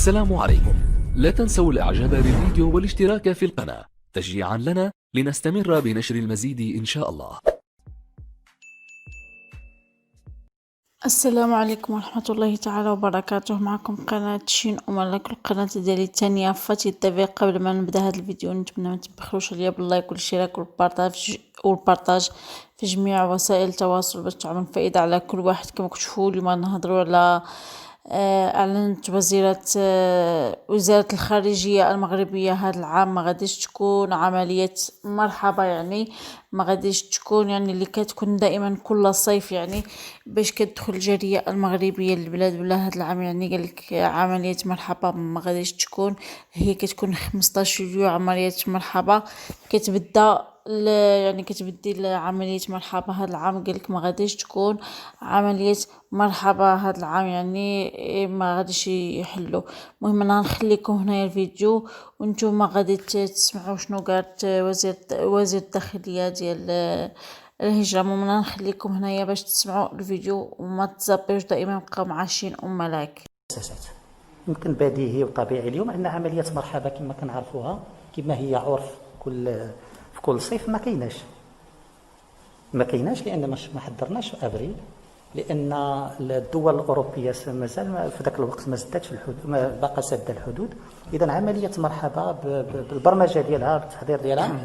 السلام عليكم. لا تنسوا الاعجاب بالفيديو والاشتراك في القناة تشجيعا لنا لنستمر بنشر المزيد إن شاء الله. السلام عليكم ورحمة الله تعالى وبركاته. معكم قناة شين أملاك، القناة ديالي الثانية فاتي التابع. قبل ما نبدا هذا الفيديو نتمنى ما تبخلوش عليا باللايك والاشتراك والبارطاج في جميع وسائل التواصل باش تعمل فائدة على كل واحد. كما كتشوفوا اليوم نهضروا على أعلنت وزارة الخارجية المغربية هذا العام ما غاديش تكون عملية مرحبا، يعني ما غاديش تكون يعني اللي كتكون دائما كل صيف، يعني باش كتدخل الجالية المغربية للبلاد. ولا هذا العام يعني قالك عملية مرحبا ما غاديش تكون، هي كتكون 15 يوليو عملية مرحبا كتبدي عملية مرحبا. هذا العام قالك ما غاديش تكون عملية مرحبا هذا العام، يعني ما غاديش يحلوا. المهم انا نخليكم هنايا الفيديو وانتم غادي تسمعوا شنو قالت وزير الداخلية ديال الهجرة. المهم انا نخليكم هنايا باش تسمعوا الفيديو وما تزابيوش، دائما بقاو مع شين ملاك. يمكن بديهي وطبيعي اليوم ان عمليه مرحبا كما كنعرفوها كما هي عرف في كل صيف ما كايناش لان ما حضرناش في ابريل، لان الدول الاوروبيه مازال في ذاك الوقت ما سداتش الحدود، ما باقا ساده الحدود. اذا عمليه مرحبا بالبرمجه ديالها بالتحضير ديالها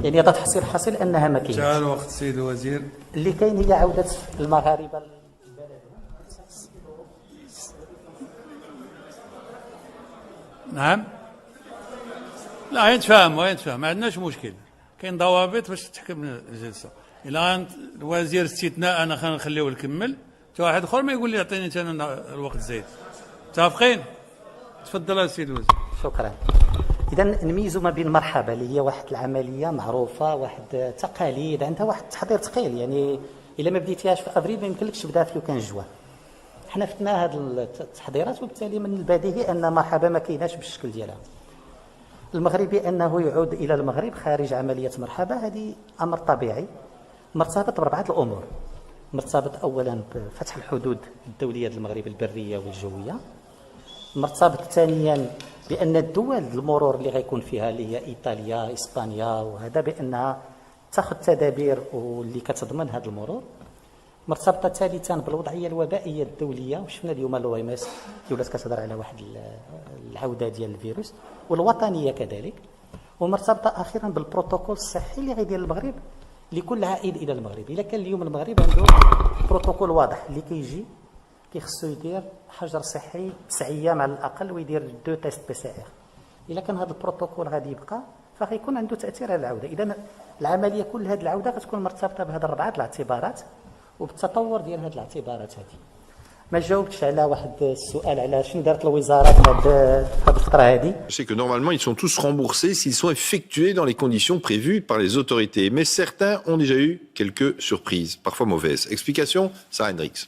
يعني هذا حاصل انها ما كاينش. جاء الوقت سيد الوزير. اللي كاين هي عوده المغاربه نعم. لا يتفاهم ما عندناش مشكل، كاين ضوابط باش تحكم الجلسه. الى الوزير استثناء انا خلينا نخليه يكمل، حتى واحد اخر ما يقول لي عطيني انا الوقت زايد. متفقين؟ تفضل السيد الوزير. شكرا. اذا نميزوا ما بين مرحبا اللي هي واحد العمليه معروفه، واحد تقاليد عندها واحد التحضير ثقيل، يعني الا ما بديتيهاش في ابريل ما يمكنلكش تبدا في لو كان جوان. حنا فتنا هذه التحضيرات وبالتالي من البديهي ان مرحبا ما كايناش بالشكل ديالها. المغربي انه يعود الى المغرب خارج عمليه مرحبا هذه امر طبيعي مرتبط باربعه الامور. مرتبط اولا بفتح الحدود الدوليه للمغرب البريه والجويه. مرتبط ثانيا بان الدول المرور اللي غيكون فيها اللي هي ايطاليا اسبانيا وهذا بانها تاخذ تدابير واللي كتضمن هذا المرور. مرتبطه ثالثا بالوضعيه الوبائيه الدوليه، وشفنا اليوم لو ام اس ولات كتهضر على واحد العوده ديال الفيروس، والوطنيه كذلك. ومرتبطه اخيرا بالبروتوكول الصحي اللي غيدير المغرب لكل عائد الى المغرب. الا كان اليوم المغرب عنده بروتوكول واضح اللي كيجي كيخصو يدير حجر صحي 9 ايام على الاقل ويدير 2 تيست بي سي ار. الا كان هذا البروتوكول غادي يبقى فغيكون عنده تاثير على العوده. اذا العمليه كل هذه العوده غتكون مرتبطه بهذه الاربعه الاعتبارات وبالتطور ديال هذه الاعتبارات هذه. ما جاوبتش على واحد السؤال على شنو دارت الوزاره في هذه الفتره هذه. C'est que normalement ils sont tous remboursés s'ils sont effectués dans les conditions prévues par les autorités, mais certains ont déjà eu quelques surprises, parfois mauvaises. Explication, Sarah Hendricks.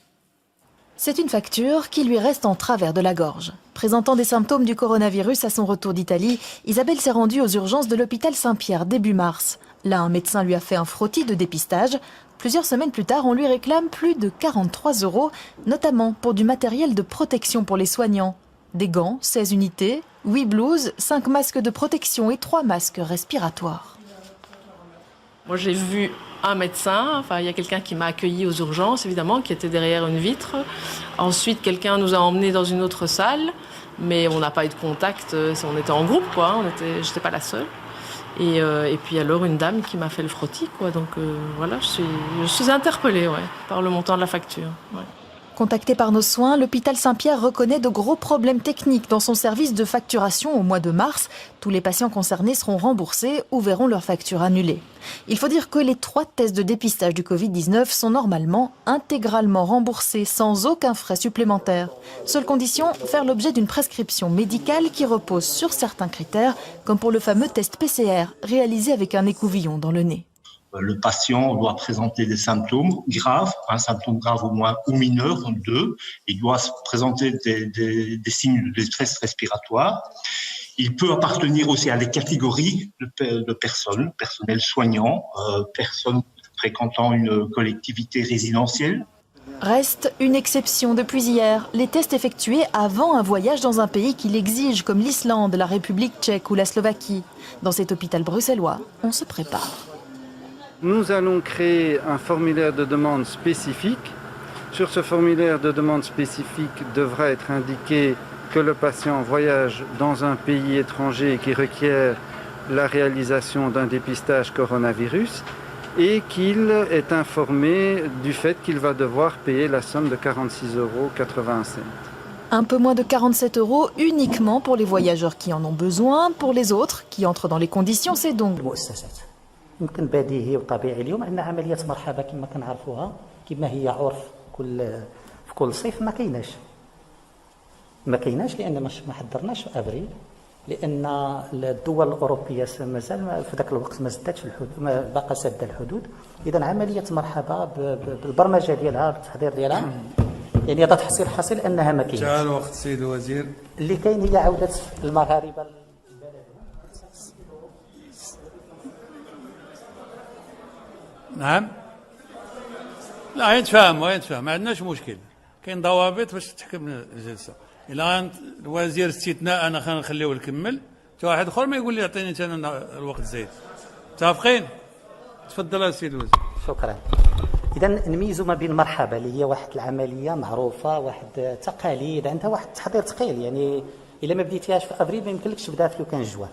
C'est une facture qui lui reste en travers de la gorge. Présentant des symptômes du coronavirus à son retour d'Italie, Isabelle s'est rendue aux urgences de l'hôpital Saint-Pierre début mars. Là, un médecin lui a fait un frottis de dépistage. Plusieurs semaines plus tard, on lui réclame plus de 43 €, notamment pour du matériel de protection pour les soignants. Des gants, 16 unités, 8 blouses, 5 masques de protection et 3 masques respiratoires. Moi, j'ai vu un médecin, il y a quelqu'un qui m'a accueilli aux urgences, évidemment, qui était derrière une vitre. Ensuite, quelqu'un nous a emmenés dans une autre salle, mais on n'a pas eu de contact, on était en groupe, quoi, j'étais pas la seule. Et puis alors une dame qui m'a fait le frottis, quoi. Donc voilà, je suis interpellée, par le montant de la facture. Ouais. Contacté par nos soins, l'hôpital Saint-Pierre reconnaît de gros problèmes techniques dans son service de facturation au mois de mars. Tous les patients concernés seront remboursés ou verront leur facture annulée. Il faut dire que les 3 tests de dépistage du Covid-19 sont normalement intégralement remboursés sans aucun frais supplémentaire. Seule condition, faire l'objet d'une prescription médicale qui repose sur certains critères, comme pour le fameux test PCR réalisé avec un écouvillon dans le nez. Le patient doit présenter des symptômes graves, un symptôme grave au moins ou mineur, 2. Il doit présenter des signes de détresse respiratoire. Il peut appartenir aussi à des catégories de personnes, personnel soignant, personnes fréquentant une collectivité résidentielle. Reste une exception depuis hier, les tests effectués avant un voyage dans un pays qui l'exige, comme l'Islande, la République tchèque ou la Slovaquie. Dans cet hôpital bruxellois, on se prépare. Nous allons créer un formulaire de demande spécifique. Sur ce formulaire de demande spécifique devra être indiqué que le patient voyage dans un pays étranger qui requiert la réalisation d'un dépistage coronavirus et qu'il est informé du fait qu'il va devoir payer la somme de 46,85 €. Un peu moins de 47 € uniquement pour les voyageurs qui en ont besoin. Pour les autres, qui entrent dans les conditions, c'est donc المؤسسات يمكن بديهي وطبيعي اليوم ان عمليه مرحبا كما كنعرفوها كما هي عرف في كل صيف ما كايناش لان ما حضرناش في ابريل لان الدول الاوروبيه مازال في ذاك الوقت ما سداتش الحدود ما باقا ساده الحدود. اذا عمليه مرحبا بالبرمجه ديالها بالتحضير ديالها يعني هذا تحصيل حاصل انها ما كايناش. جاء الوقت سيد الوزير. اللي كاين هي عوده المغاربه. نعم. لا يتفهم ما عندناش مشكل. كاين ضوابط باش تحكم الجلسه. الى الوزير استثناء انا خلينخليوه يكمل. تا واحد اخر ما يقول لي عطيني انا الوقت زايد. متفقين؟ تفضل السيد الوزير. شكرا. اذا نميزوا ما بين مرحبا اللي هي واحد العمليه معروفه واحد تقاليد عندها واحد التحضير ثقيل يعني الا ما بديتيهاش في ابريل ما يمكنلكش تبدا في لو كان جوان.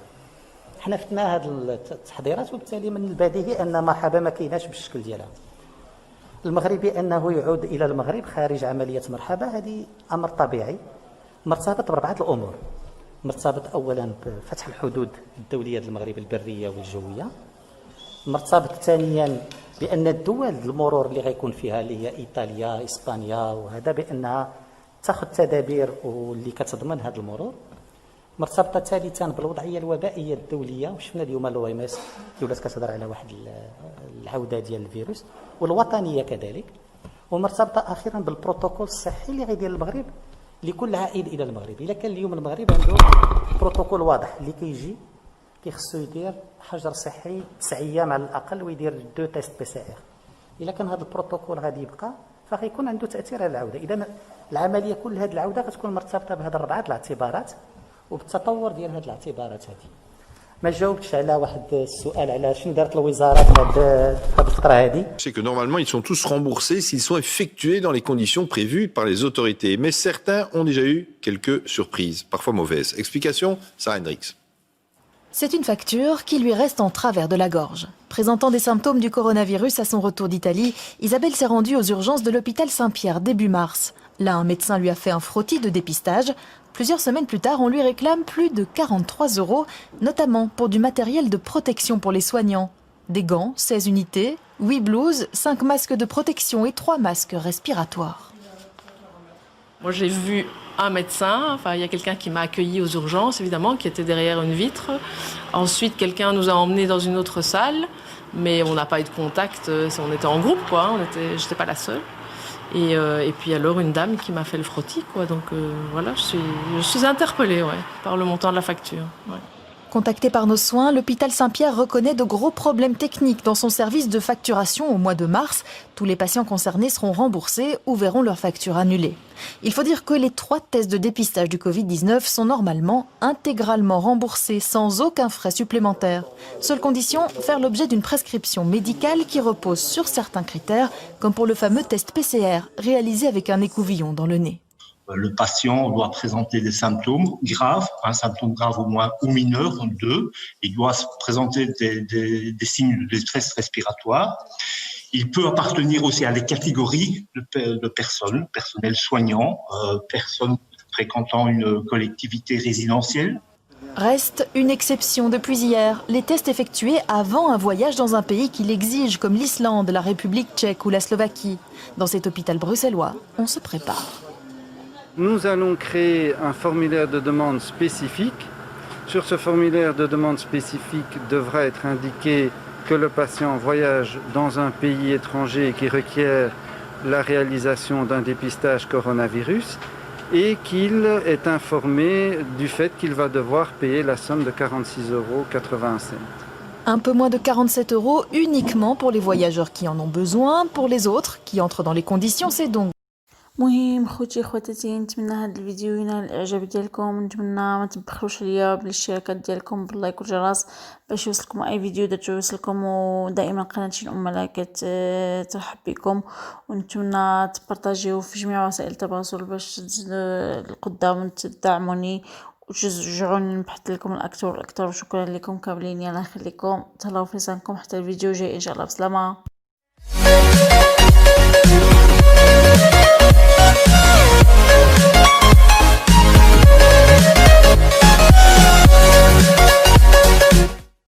حنا فتنا هذه التحضيرات وبالتالي من البديهي ان مرحبا ما كايناش بالشكل ديالها. المغربي انه يعود الى المغرب خارج عمليه مرحبا هذه امر طبيعي مرتبط باربعه الامور. مرتبط اولا بفتح الحدود الدوليه للمغرب البريه والجويه. مرتبط ثانيا بان الدول المرور اللي غيكون فيها اللي هي ايطاليا اسبانيا وهذا بانها تاخذ تدابير واللي كتضمن هذا المرور. مرتبطه ثالثا بالوضعيه الوبائيه الدوليه وشفنا اليوم لو ام اس ولات كتهضر على واحد العوده ديال الفيروس والوطنيه كذلك. ومرتبطه اخيرا بالبروتوكول الصحي اللي غيدير المغرب لكل عائد الى المغرب. الا كان اليوم المغرب عنده بروتوكول واضح اللي كيجي كيخصو يدير حجر صحي 9 ايام على الاقل ويدير 2 تيست بي سي ار. الا كان هذا البروتوكول غادي يبقى فغيكون عنده تاثير على العوده. اذا العمليه كل هذه العوده غتكون مرتبطه بهذه الربعه الاعتبارات وبالتطور ديال هذه الاعتبارات هذه. ما جاوبتش على واحد السؤال على شنو دارت الوزارات هذه الفتره هذه. C'est que normalement ils sont tous remboursés s'ils sont effectués dans les conditions prévues par les autorités. Mais certains ont déjà eu quelques surprises, parfois mauvaises. Explication, Sarah Hendricks. C'est une facture qui lui reste en travers de la gorge. Présentant des symptômes du coronavirus à son retour d'Italie, Isabelle s'est rendue aux urgences de l'hôpital Saint-Pierre début mars. Là, un médecin lui a fait un frottis de dépistage. Plusieurs semaines plus tard, on lui réclame plus de 43 €, notamment pour du matériel de protection pour les soignants. Des gants, 16 unités, 8 blouses, 5 masques de protection et 3 masques respiratoires. Moi, j'ai vu un médecin, il y a quelqu'un qui m'a accueilli aux urgences, évidemment, qui était derrière une vitre. Ensuite, quelqu'un nous a emmenés dans une autre salle, mais on n'a pas eu de contact, on était en groupe, quoi, j'étais pas la seule. Et puis alors, une dame qui m'a fait le frottis, quoi, donc voilà, je suis interpellée, par le montant de la facture. Ouais. Contacté par nos soins, l'hôpital Saint-Pierre reconnaît de gros problèmes techniques dans son service de facturation au mois de mars. Tous les patients concernés seront remboursés ou verront leur facture annulée. Il faut dire que les 3 tests de dépistage du Covid-19 sont normalement intégralement remboursés sans aucun frais supplémentaire. Seule condition, faire l'objet d'une prescription médicale qui repose sur certains critères, comme pour le fameux test PCR réalisé avec un écouvillon dans le nez. Le patient doit présenter des symptômes graves, un symptôme grave au moins ou mineur, 2. Il doit présenter des signes de détresse respiratoire. Il peut appartenir aussi à des catégories de personnes, personnel soignant, personnes fréquentant une collectivité résidentielle. Reste une exception depuis hier, les tests effectués avant un voyage dans un pays qui l'exige, comme l'Islande, la République tchèque ou la Slovaquie. Dans cet hôpital bruxellois, on se prépare. Nous allons créer un formulaire de demande spécifique. Sur ce formulaire de demande spécifique devra être indiqué que le patient voyage dans un pays étranger qui requiert la réalisation d'un dépistage coronavirus et qu'il est informé du fait qu'il va devoir payer la somme de 46,85 €. Un peu moins de 47 € uniquement pour les voyageurs qui en ont besoin. Pour les autres, qui entrent dans les conditions, c'est donc مهم خوتي خواتاتي، نتمنى هذا الفيديو ينال الاعجاب ديالكم، نتمنى ما تبخلوش عليا بالاشتراكات ديالكم باللايك والجرس باش يوصلكم اي فيديو درتو يوصلكم. ودائما قناه شين ام ترحب بكم، ونتمنى تبارطاجيو في جميع وسائل التواصل باش القدام تدعموني وتشجعوني نبحث لكم الاكثر والاكثر. وشكرا لكم كاملين، يلا يخليكم، تهلاو في لسانكم حتى الفيديو جاي ان شاء الله. بسلامه.